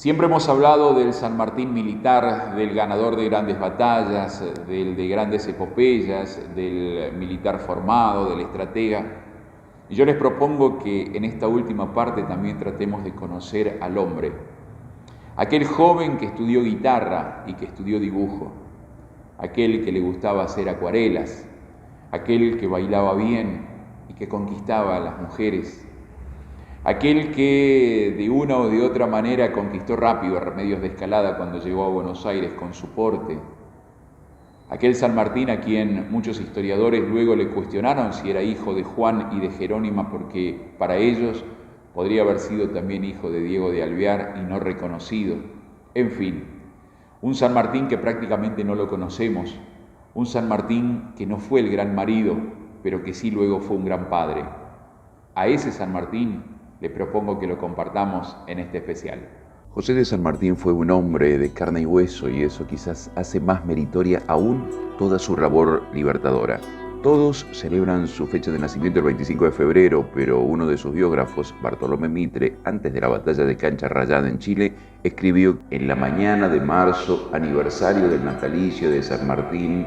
Siempre hemos hablado del San Martín militar, del ganador de grandes batallas, del de grandes epopeyas, del militar formado, del estratega. Y yo les propongo que en esta última parte también tratemos de conocer al hombre, aquel joven que estudió guitarra y que estudió dibujo, aquel que le gustaba hacer acuarelas, aquel que bailaba bien y que conquistaba a las mujeres, aquel que de una o de otra manera conquistó rápido a Remedios de Escalada cuando llegó a Buenos Aires con su porte, aquel San Martín a quien muchos historiadores luego le cuestionaron si era hijo de Juan y de Jerónima, porque para ellos podría haber sido también hijo de Diego de Alvear y no reconocido. En fin, un San Martín que prácticamente no lo conocemos, un San Martín que no fue el gran marido, pero que sí luego fue un gran padre. A ese San Martín le propongo que lo compartamos en este especial. José de San Martín fue un hombre de carne y hueso, y eso quizás hace más meritoria aún toda su labor libertadora. Todos celebran su fecha de nacimiento el 25 de febrero, pero uno de sus biógrafos, Bartolomé Mitre, antes de la batalla de Cancha Rayada en Chile, escribió: en la mañana de marzo, aniversario del natalicio de San Martín,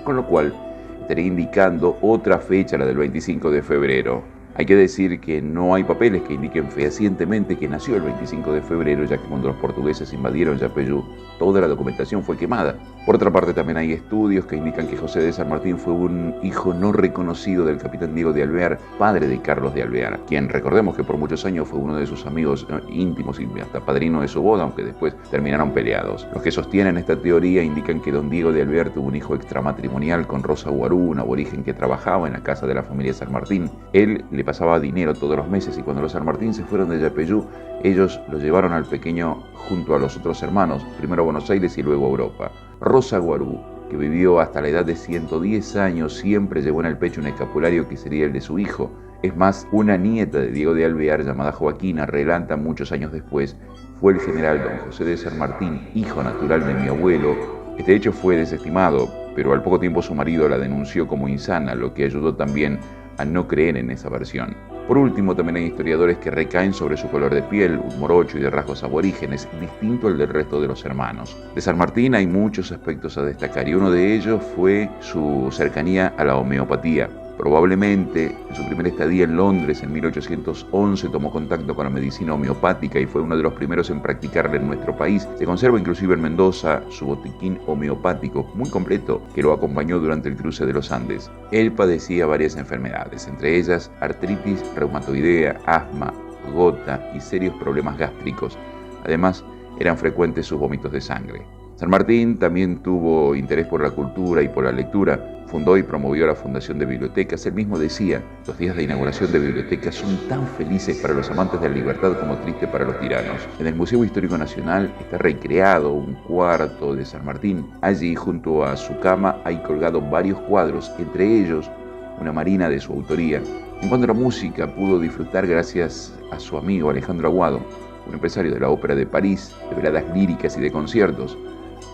con lo cual estaría indicando otra fecha, la del 25 de febrero. Hay que decir que no hay papeles que indiquen fehacientemente que nació el 25 de febrero, ya que cuando los portugueses invadieron Yapeyú, toda la documentación fue quemada. Por otra parte, también hay estudios que indican que José de San Martín fue un hijo no reconocido del capitán Diego de Alvear, padre de Carlos de Alvear, quien recordemos que por muchos años fue uno de sus amigos íntimos y hasta padrino de su boda, aunque después terminaron peleados. Los que sostienen esta teoría indican que don Diego de Alvear tuvo un hijo extramatrimonial con Rosa Guarú, un aborigen que trabajaba en la casa de la familia San Martín. Él le pasaba dinero todos los meses, y cuando los San Martín se fueron de Yapeyú, ellos lo llevaron al pequeño junto a los otros hermanos, primero a Buenos Aires y luego a Europa. Rosa Guarú, que vivió hasta la edad de 110 años, siempre llevó en el pecho un escapulario que sería el de su hijo. Es más, una nieta de Diego de Alvear, llamada Joaquina, relata muchos años después: fue el general don José de San Martín, hijo natural de mi abuelo. Este hecho fue desestimado, pero al poco tiempo su marido la denunció como insana, lo que ayudó también a no creer en esa versión. Por último, también hay historiadores que recaen sobre su color de piel, un morocho y de rasgos aborígenes, distinto al del resto de los hermanos. De San Martín hay muchos aspectos a destacar, y uno de ellos fue su cercanía a la homeopatía. Probablemente en su primera estadía en Londres en 1811 tomó contacto con la medicina homeopática y fue uno de los primeros en practicarla en nuestro país. Se conserva inclusive en Mendoza su botiquín homeopático muy completo que lo acompañó durante el cruce de los Andes. Él padecía varias enfermedades, entre ellas artritis reumatoidea, asma, gota y serios problemas gástricos. Además, eran frecuentes sus vómitos de sangre. San Martín también tuvo interés por la cultura y por la lectura. Fundó y promovió la fundación de bibliotecas. Él mismo decía: los días de inauguración de bibliotecas son tan felices para los amantes de la libertad como tristes para los tiranos. En el Museo Histórico Nacional está recreado un cuarto de San Martín. Allí, junto a su cama, hay colgados varios cuadros, entre ellos una marina de su autoría. En cuanto a la música, pudo disfrutar gracias a su amigo Alejandro Aguado, un empresario de la ópera de París, de veladas líricas y de conciertos.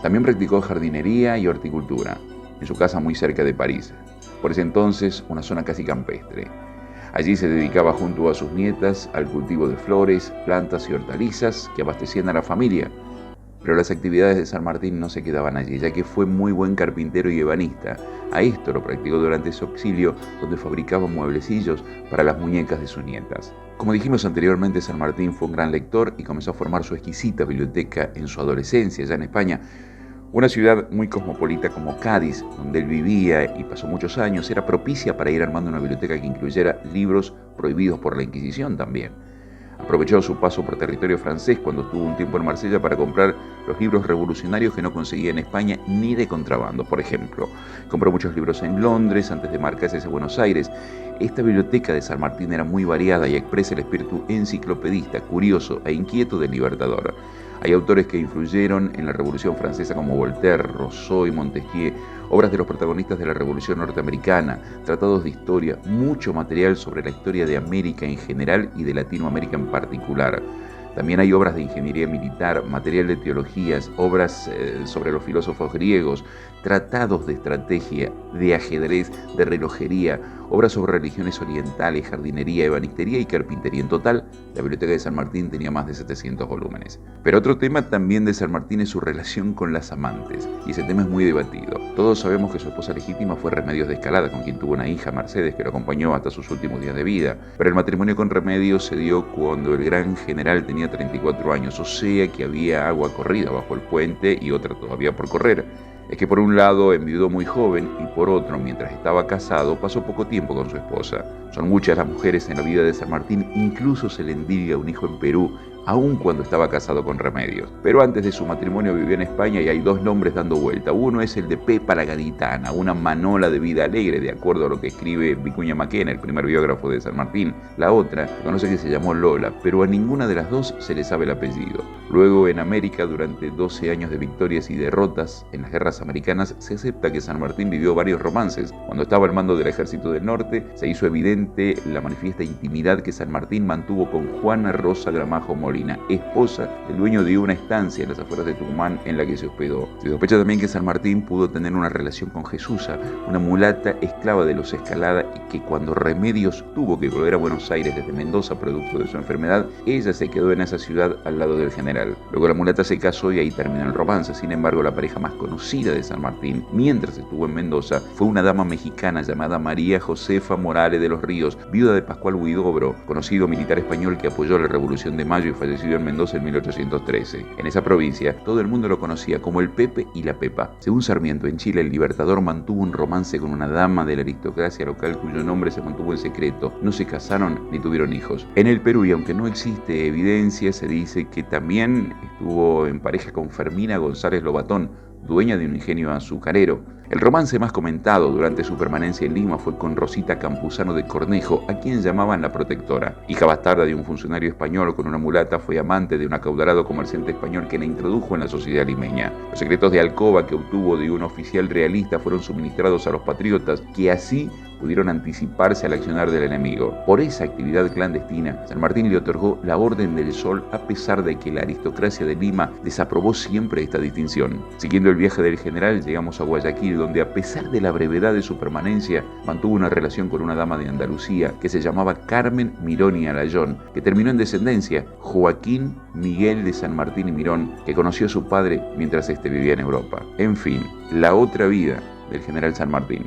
También practicó jardinería y horticultura en su casa muy cerca de París, por ese entonces una zona casi campestre. Allí se dedicaba junto a sus nietas al cultivo de flores, plantas y hortalizas que abastecían a la familia. Pero las actividades de San Martín no se quedaban allí, ya que fue muy buen carpintero y ebanista. A esto lo practicó durante su exilio, donde fabricaba mueblecillos para las muñecas de sus nietas. Como dijimos anteriormente, San Martín fue un gran lector y comenzó a formar su exquisita biblioteca en su adolescencia, ya en España. Una ciudad muy cosmopolita como Cádiz, donde él vivía y pasó muchos años, era propicia para ir armando una biblioteca que incluyera libros prohibidos por la Inquisición también. Aprovechó su paso por territorio francés cuando estuvo un tiempo en Marsella para comprar los libros revolucionarios que no conseguía en España ni de contrabando. Por ejemplo, compró muchos libros en Londres antes de marcarse a Buenos Aires. Esta biblioteca de San Martín era muy variada y expresa el espíritu enciclopedista, curioso e inquieto del libertador. Hay autores que influyeron en la Revolución Francesa como Voltaire, Rousseau y Montesquieu, obras de los protagonistas de la Revolución Norteamericana, tratados de historia, mucho material sobre la historia de América en general y de Latinoamérica en particular. También hay obras de ingeniería militar, material de teologías, obras sobre los filósofos griegos, tratados de estrategia, de ajedrez, de relojería, obras sobre religiones orientales, jardinería, ebanistería y carpintería. En total, la Biblioteca de San Martín tenía más de 700 volúmenes. Pero otro tema también de San Martín es su relación con las amantes, y ese tema es muy debatido. Todos sabemos que su esposa legítima fue Remedios de Escalada, con quien tuvo una hija, Mercedes, que lo acompañó hasta sus últimos días de vida. Pero el matrimonio con Remedios se dio cuando el gran general tenía 34 años, o sea que había agua corrida bajo el puente y otra todavía por correr. Es que por un lado enviudó muy joven y por otro, mientras estaba casado, pasó poco tiempo con su esposa. Son muchas las mujeres en la vida de San Martín, incluso se le envidia un hijo en Perú, aun cuando estaba casado con Remedios. Pero antes de su matrimonio vivió en España y hay dos nombres dando vuelta. Uno es el de Pepa la Gaditana, una manola de vida alegre, de acuerdo a lo que escribe Vicuña Maquena, el primer biógrafo de San Martín. La otra, se conoce que se llamó Lola, pero a ninguna de las dos se le sabe el apellido. Luego, en América, durante 12 años de victorias y derrotas en las guerras americanas, se acepta que San Martín vivió varios romances. Cuando estaba al mando del Ejército del Norte, se hizo evidente la manifiesta intimidad que San Martín mantuvo con Juana Rosa Gramajo Molina, esposa del dueño de una estancia en las afueras de Tucumán en la que se hospedó. Se sospecha también que San Martín pudo tener una relación con Jesusa, una mulata esclava de los Escalada, y que cuando Remedios tuvo que volver a Buenos Aires desde Mendoza producto de su enfermedad, ella se quedó en esa ciudad al lado del general. Luego la mulata se casó y ahí terminó el romance. Sin embargo, la pareja más conocida de San Martín, mientras estuvo en Mendoza, fue una dama mexicana llamada María Josefa Morales de los Ríos, viuda de Pascual Huidobro, conocido militar español que apoyó la Revolución de Mayo y fallecido en Mendoza en 1813. En esa provincia, todo el mundo lo conocía como el Pepe y la Pepa. Según Sarmiento, en Chile, el Libertador mantuvo un romance con una dama de la aristocracia local cuyo nombre se mantuvo en secreto. No se casaron ni tuvieron hijos. En el Perú, y aunque no existe evidencia, se dice que también estuvo en pareja con Fermina González Lobatón, dueña de un ingenio azucarero. El romance más comentado durante su permanencia en Lima fue con Rosita Campuzano de Cornejo, a quien llamaban la protectora. Hija bastarda de un funcionario español con una mulata, fue amante de un acaudalado comerciante español que la introdujo en la sociedad limeña. Los secretos de alcoba que obtuvo de un oficial realista fueron suministrados a los patriotas, que así pudieron anticiparse al accionar del enemigo. Por esa actividad clandestina, San Martín le otorgó la Orden del Sol, a pesar de que la aristocracia de Lima desaprobó siempre esta distinción. Siguiendo el viaje del general, llegamos a Guayaquil, donde a pesar de la brevedad de su permanencia, mantuvo una relación con una dama de Andalucía que se llamaba Carmen Mirón y Alayón, que terminó en descendencia, Joaquín Miguel de San Martín y Mirón, que conoció a su padre mientras éste vivía en Europa. En fin, la otra vida del general San Martín.